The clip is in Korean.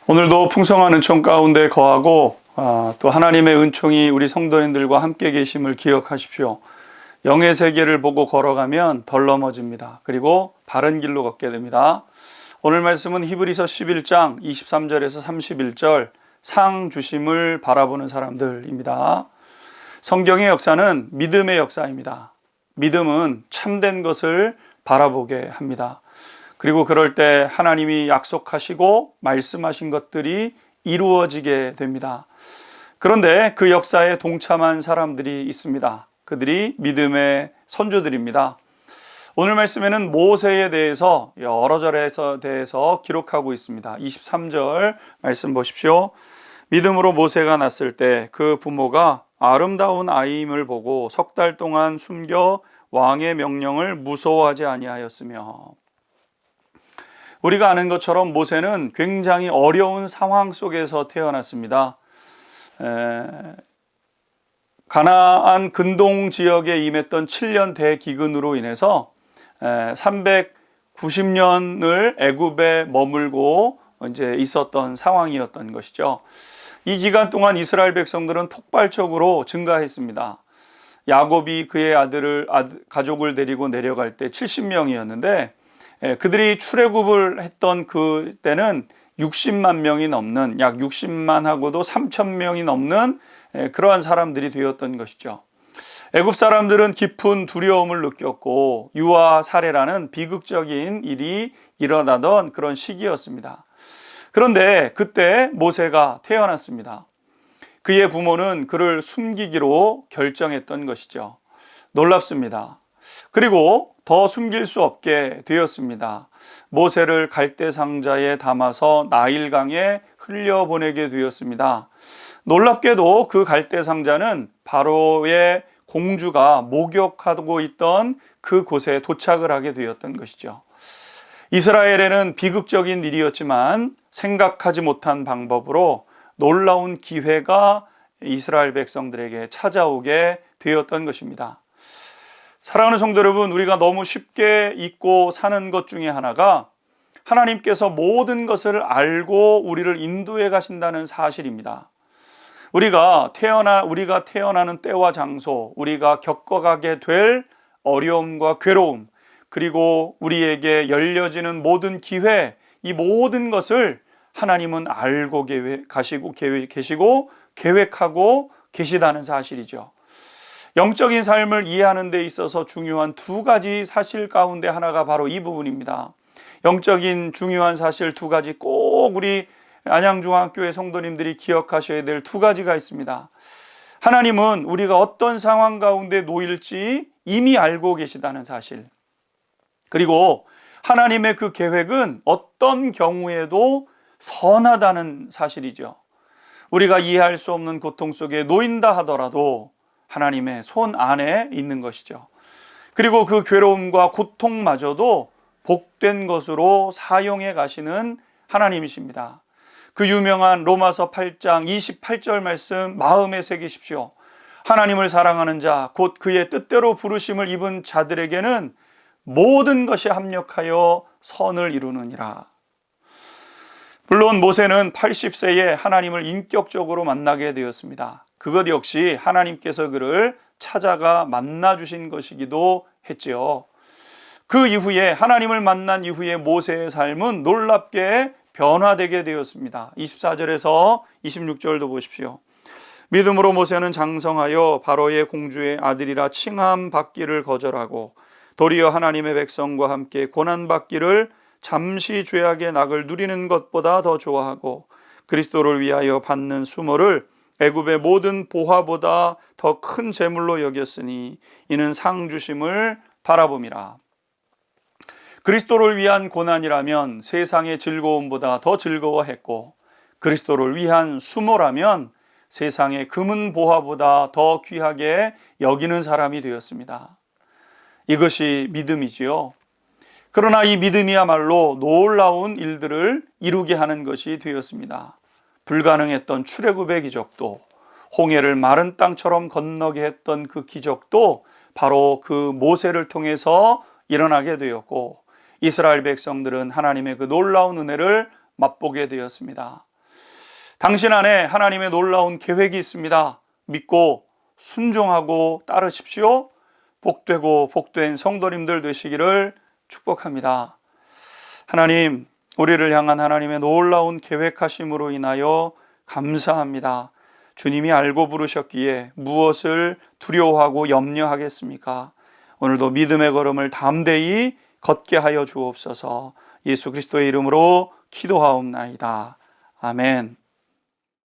오늘도 풍성한 은총 가운데 거하고 또 하나님의 은총이 우리 성도님들과 함께 계심을 기억하십시오. 영의 세계를 보고 걸어가면 덜 넘어집니다. 그리고 바른 길로 걷게 됩니다. 오늘 말씀은 히브리서 11장 23절에서 31절 상 주심을 바라보는 사람들입니다. 성경의 역사는 믿음의 역사입니다. 믿음은 참된 것을 바라보게 합니다. 그리고 그럴 때 하나님이 약속하시고 말씀하신 것들이 이루어지게 됩니다. 그런데 그 역사에 동참한 사람들이 있습니다. 그들이 믿음의 선조들입니다. 오늘 말씀에는 모세에 대해서 여러 절에 대해서 기록하고 있습니다. 23절 말씀 보십시오. 믿음으로 모세가 낳았을 때 그 부모가 아름다운 아이임을 보고 석 달 동안 숨겨 왕의 명령을 무서워하지 아니하였으며. 우리가 아는 것처럼 모세는 굉장히 어려운 상황 속에서 태어났습니다. 가나안 근동 지역에 임했던 7년 대기근으로 인해서 390년을 애굽에 머물고 이제 있었던 상황이었던 것이죠. 이 기간 동안 이스라엘 백성들은 폭발적으로 증가했습니다. 야곱이 그의 가족을 데리고 내려갈 때 70명이었는데 그들이 출애굽을 했던 그때는 60만 명이 넘는, 약 60만하고도 3천 명이 넘는 그러한 사람들이 되었던 것이죠. 애굽 사람들은 깊은 두려움을 느꼈고 유아 살해라는 비극적인 일이 일어나던 그런 시기였습니다. 그런데 그때 모세가 태어났습니다. 그의 부모는 그를 숨기기로 결정했던 것이죠. 놀랍습니다. 그리고 더 숨길 수 없게 되었습니다. 모세를 갈대 상자에 담아서 나일강에 흘려보내게 되었습니다. 놀랍게도 그 갈대 상자는 바로의 공주가 목욕하고 있던 그곳에 도착을 하게 되었던 것이죠. 이스라엘에는 비극적인 일이었지만 생각하지 못한 방법으로 놀라운 기회가 이스라엘 백성들에게 찾아오게 되었던 것입니다. 사랑하는 성도 여러분, 우리가 너무 쉽게 잊고 사는 것 중에 하나가 하나님께서 모든 것을 알고 우리를 인도해 가신다는 사실입니다. 우리가 태어나는 때와 장소, 우리가 겪어가게 될 어려움과 괴로움, 그리고 우리에게 열려지는 모든 기회, 이 모든 것을 하나님은 알고 계시고 계획하고 계시다는 사실이죠. 영적인 삶을 이해하는 데 있어서 중요한 두 가지 사실 가운데 하나가 바로 이 부분입니다. 영적인 중요한 사실 두 가지 꼭 우리 안양중앙교회 성도님들이 기억하셔야 될 두 가지가 있습니다. 하나님은 우리가 어떤 상황 가운데 놓일지 이미 알고 계시다는 사실. 그리고 하나님의 그 계획은 어떤 경우에도 선하다는 사실이죠. 우리가 이해할 수 없는 고통 속에 놓인다 하더라도 하나님의 손 안에 있는 것이죠. 그리고 그 괴로움과 고통마저도 복된 것으로 사용해 가시는 하나님이십니다. 그 유명한 로마서 8장 28절 말씀 마음에 새기십시오. 하나님을 사랑하는 자, 곧 그의 뜻대로 부르심을 입은 자들에게는 모든 것이 합력하여 선을 이루느니라. 물론 모세는 80세에 하나님을 인격적으로 만나게 되었습니다. 그것 역시 하나님께서 그를 찾아가 만나주신 것이기도 했지요. 그 이후에 하나님을 만난 이후에 모세의 삶은 놀랍게 변화되게 되었습니다. 24절에서 26절도 보십시오. 믿음으로 모세는 장성하여 바로의 공주의 아들이라 칭함 받기를 거절하고 도리어 하나님의 백성과 함께 고난받기를 잠시 죄악의 낙을 누리는 것보다 더 좋아하고 그리스도를 위하여 받는 수모를 애굽의 모든 보화보다 더 큰 재물로 여겼으니 이는 상 주심을 바라봄이라. 그리스도를 위한 고난이라면 세상의 즐거움보다 더 즐거워했고 그리스도를 위한 수모라면 세상의 금은 보화보다 더 귀하게 여기는 사람이 되었습니다. 이것이 믿음이지요. 그러나 이 믿음이야말로 놀라운 일들을 이루게 하는 것이 되었습니다. 불가능했던 출애굽의 기적도, 홍해를 마른 땅처럼 건너게 했던 그 기적도 바로 그 모세를 통해서 일어나게 되었고 이스라엘 백성들은 하나님의 그 놀라운 은혜를 맛보게 되었습니다. 당신 안에 하나님의 놀라운 계획이 있습니다. 믿고 순종하고 따르십시오. 복되고 복된 성도님들 되시기를 축복합니다. 하나님, 우리를 향한 하나님의 놀라운 계획하심으로 인하여 감사합니다. 주님이 알고 부르셨기에 무엇을 두려워하고 염려하겠습니까? 오늘도 믿음의 걸음을 담대히 걷게 하여 주옵소서. 예수 그리스도의 이름으로 기도하옵나이다. 아멘.